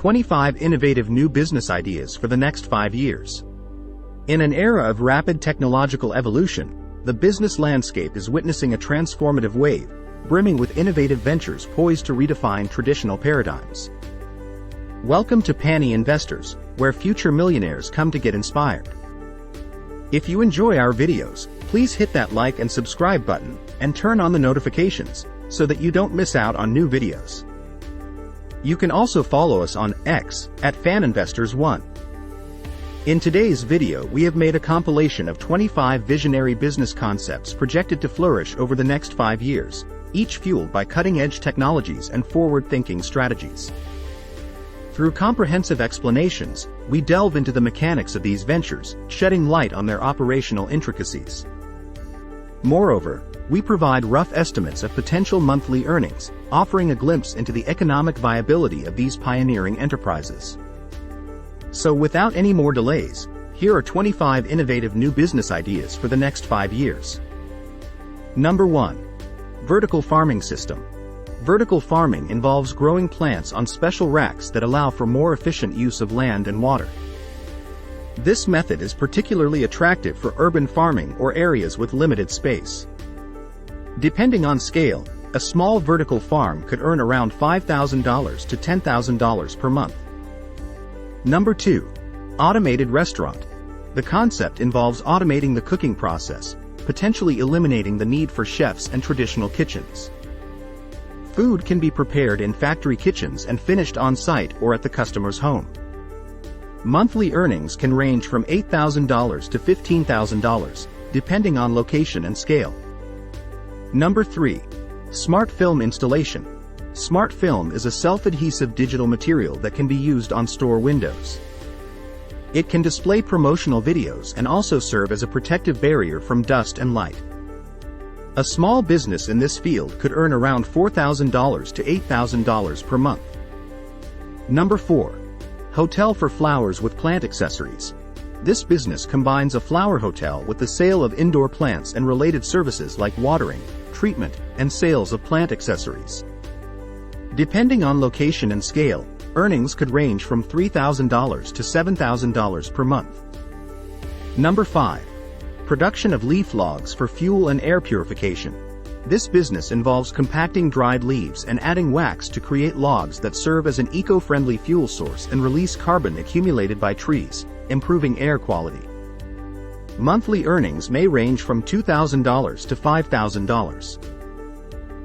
25 innovative new business ideas for the next 5 years. In an era of rapid technological evolution, the business landscape is witnessing a transformative wave, brimming with innovative ventures poised to redefine traditional paradigms. Welcome to Penny Investors, where future millionaires come to get inspired. If you enjoy our videos, please hit that like and subscribe button, and turn on the notifications, so that you don't miss out on new videos. You can also follow us on X, @FanInvestors1. In today's video we have made a compilation of 25 visionary business concepts projected to flourish over the next 5 years, each fueled by cutting-edge technologies and forward-thinking strategies. Through comprehensive explanations, we delve into the mechanics of these ventures, shedding light on their operational intricacies. Moreover, we provide rough estimates of potential monthly earnings, offering a glimpse into the economic viability of these pioneering enterprises. So without any more delays, here are 25 innovative new business ideas for the next 5 years. Number 1. Vertical farming system. Vertical farming involves growing plants on special racks that allow for more efficient use of land and water. This method is particularly attractive for urban farming or areas with limited space. Depending on scale, a small vertical farm could earn around $5,000 to $10,000 per month. Number 2. Automated restaurant. The concept involves automating the cooking process, potentially eliminating the need for chefs and traditional kitchens. Food can be prepared in factory kitchens and finished on-site or at the customer's home. Monthly earnings can range from $8,000 to $15,000, depending on location and scale. Number 3. Smart film installation. Smart film is a self-adhesive digital material that can be used on store windows. It can display promotional videos and also serve as a protective barrier from dust and light. A small business in this field could earn around $4,000 to $8,000 per month. Number 4. Hotel for flowers with plant accessories. This business combines a flower hotel with the sale of indoor plants and related services like watering, treatment, and sales of plant accessories. Depending on location and scale, earnings could range from $3,000 to $7,000 per month. Number 5. Production of leaf logs for fuel and air purification. This business involves compacting dried leaves and adding wax to create logs that serve as an eco-friendly fuel source and release carbon accumulated by trees, improving air quality. Monthly earnings may range from $2,000 to $5,000.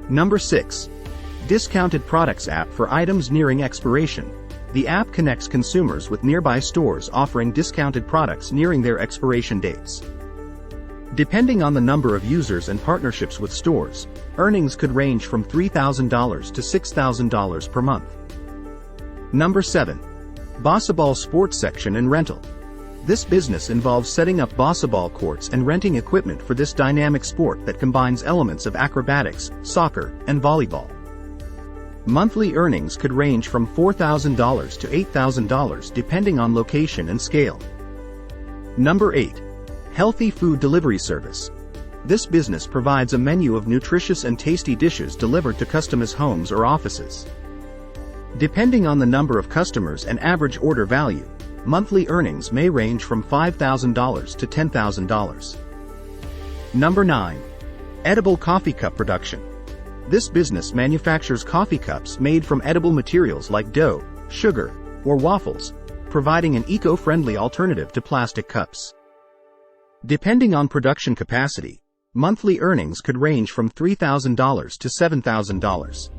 Number 6. Discounted products app for items nearing expiration. The app connects consumers with nearby stores offering discounted products nearing their expiration dates. Depending on the number of users and partnerships with stores, earnings could range from $3,000 to $6,000 per month. Number 7. Basketball sports section and rental. This business involves setting up basketball courts and renting equipment for this dynamic sport that combines elements of acrobatics, soccer, and volleyball. Monthly earnings could range from $4,000 to $8,000 depending on location and scale. Number 8. Healthy food delivery service. This business provides a menu of nutritious and tasty dishes delivered to customers' homes or offices. Depending on the number of customers and average order value, monthly earnings may range from $5,000 to $10,000. Number 9. Edible coffee cup production. This business manufactures coffee cups made from edible materials like dough, sugar, or waffles, providing an eco-friendly alternative to plastic cups. Depending on production capacity, monthly earnings could range from $3,000 to $7,000.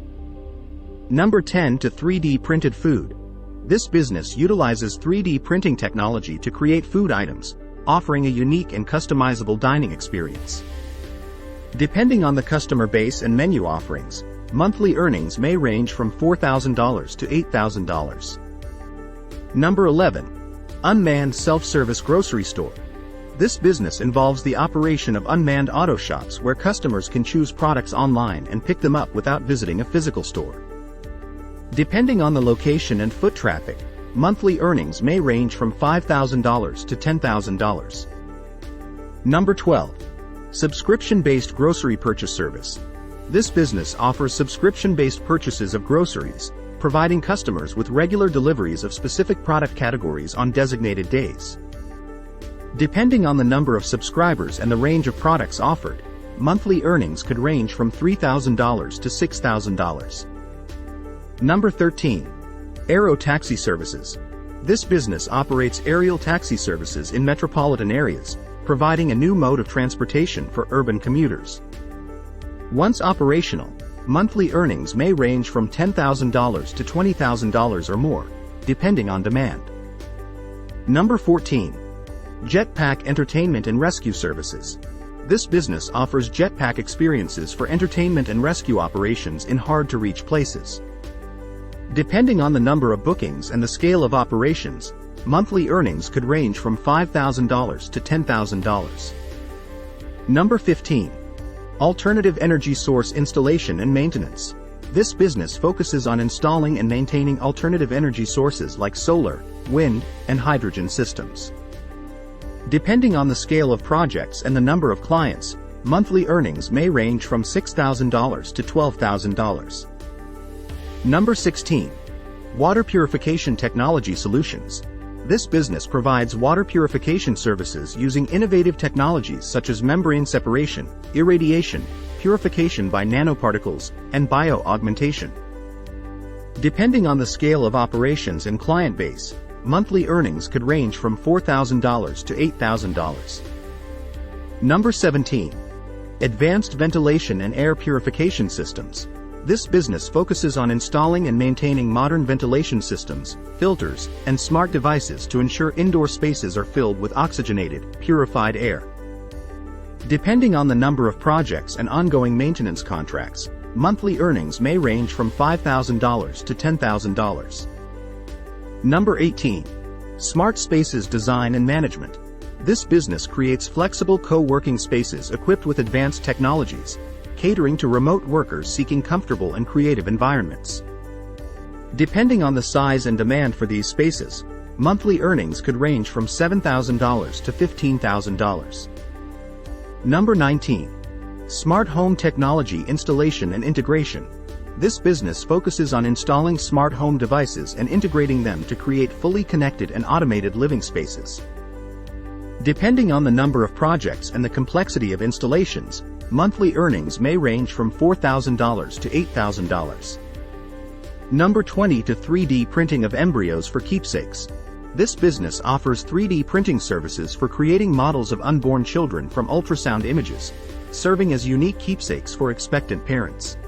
Number 10. To 3D printed food. This business utilizes 3D printing technology to create food items, offering a unique and customizable dining experience. Depending on the customer base and menu offerings, monthly earnings may range from $4,000 to $8,000. Number 11. Unmanned self-service grocery store. This business involves the operation of unmanned auto shops where customers can choose products online and pick them up without visiting a physical store. Depending on the location and foot traffic, monthly earnings may range from $5,000 to $10,000. Number 12. Subscription-based grocery purchase service. This business offers subscription-based purchases of groceries, providing customers with regular deliveries of specific product categories on designated days. Depending on the number of subscribers and the range of products offered, monthly earnings could range from $3,000 to $6,000. Number 13. Aero Taxi Services. This business operates aerial taxi services in metropolitan areas, providing a new mode of transportation for urban commuters. Once operational, monthly earnings may range from $10,000 to $20,000 or more, depending on demand. Number 14. Jetpack Entertainment and Rescue Services. This business offers jetpack experiences for entertainment and rescue operations in hard-to-reach places. Depending on the number of bookings and the scale of operations, monthly earnings could range from $5,000 to $10,000. Number 15. Alternative Energy Source Installation and Maintenance. This business focuses on installing and maintaining alternative energy sources like solar, wind, and hydrogen systems. Depending on the scale of projects and the number of clients, monthly earnings may range from $6,000 to $12,000. Number 16. Water Purification Technology Solutions. This business provides water purification services using innovative technologies such as membrane separation, irradiation, purification by nanoparticles, and bio-augmentation. Depending on the scale of operations and client base, monthly earnings could range from $4,000 to $8,000. Number 17. Advanced Ventilation and Air Purification Systems. This business focuses on installing and maintaining modern ventilation systems, filters, and smart devices to ensure indoor spaces are filled with oxygenated, purified air. Depending on the number of projects and ongoing maintenance contracts, monthly earnings may range from $5,000 to $10,000. Number 18. Smart Spaces Design and Management. This business creates flexible co-working spaces equipped with advanced technologies, catering to remote workers seeking comfortable and creative environments. Depending on the size and demand for these spaces, monthly earnings could range from $7,000 to $15,000. Number 19. Smart Home Technology Installation and Integration. This business focuses on installing smart home devices and integrating them to create fully connected and automated living spaces. Depending on the number of projects and the complexity of installations, monthly earnings may range from $4,000 to $8,000. Number 20. To 3D Printing of Embryos for Keepsakes. This business offers 3D printing services for creating models of unborn children from ultrasound images, serving as unique keepsakes for expectant parents.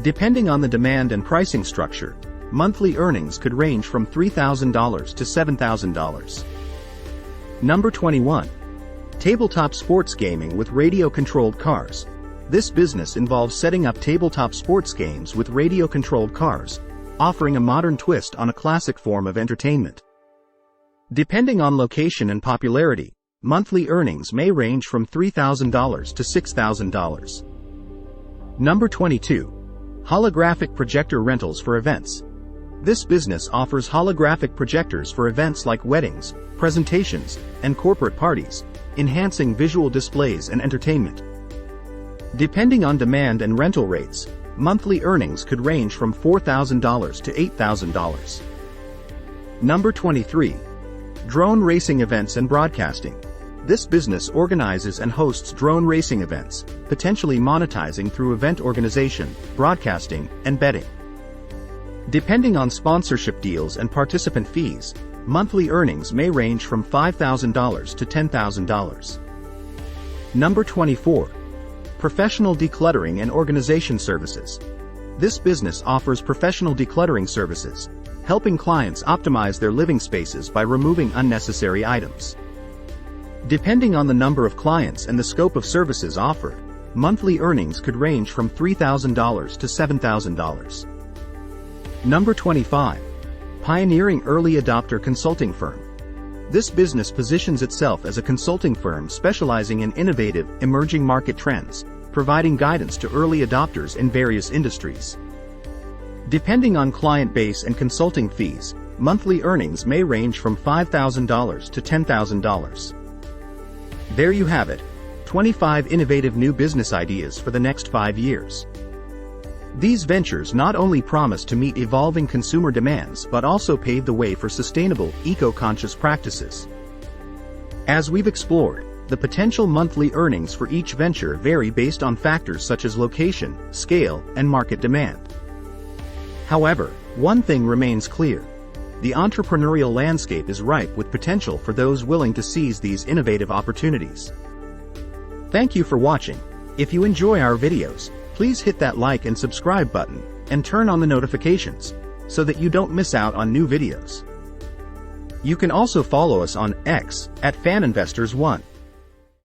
Depending on the demand and pricing structure, monthly earnings could range from $3,000 to $7,000. Number 21. Tabletop Sports Gaming with Radio-Controlled Cars. This business involves setting up tabletop sports games with radio-controlled cars, offering a modern twist on a classic form of entertainment. Depending on location and popularity, monthly earnings may range from $3,000 to $6,000. Number 22. Holographic Projector Rentals for Events. This business offers holographic projectors for events like weddings, presentations, and corporate parties, enhancing visual displays and entertainment. Depending on demand and rental rates, monthly earnings could range from $4,000 to $8,000. Number 23. Drone Racing Events and Broadcasting. This business organizes and hosts drone racing events, potentially monetizing through event organization, broadcasting, and betting. Depending on sponsorship deals and participant fees, monthly earnings may range from $5,000 to $10,000. Number 24. Professional Decluttering and Organization Services. This business offers professional decluttering services, helping clients optimize their living spaces by removing unnecessary items. Depending on the number of clients and the scope of services offered, monthly earnings could range from $3,000 to $7,000. Number 25. Pioneering Early Adopter Consulting Firm. This business positions itself as a consulting firm specializing in innovative, emerging market trends, providing guidance to early adopters in various industries. Depending on client base and consulting fees, monthly earnings may range from $5,000 to $10,000. There you have it, 25 innovative new business ideas for the next 5 years. These ventures not only promise to meet evolving consumer demands but also pave the way for sustainable, eco-conscious practices. As we've explored, the potential monthly earnings for each venture vary based on factors such as location, scale, and market demand. However, one thing remains clear. The entrepreneurial landscape is ripe with potential for those willing to seize these innovative opportunities. Thank you for watching. If you enjoy our videos, please hit that like and subscribe button, and turn on the notifications, so that you don't miss out on new videos. You can also follow us on X @FanInvestors1.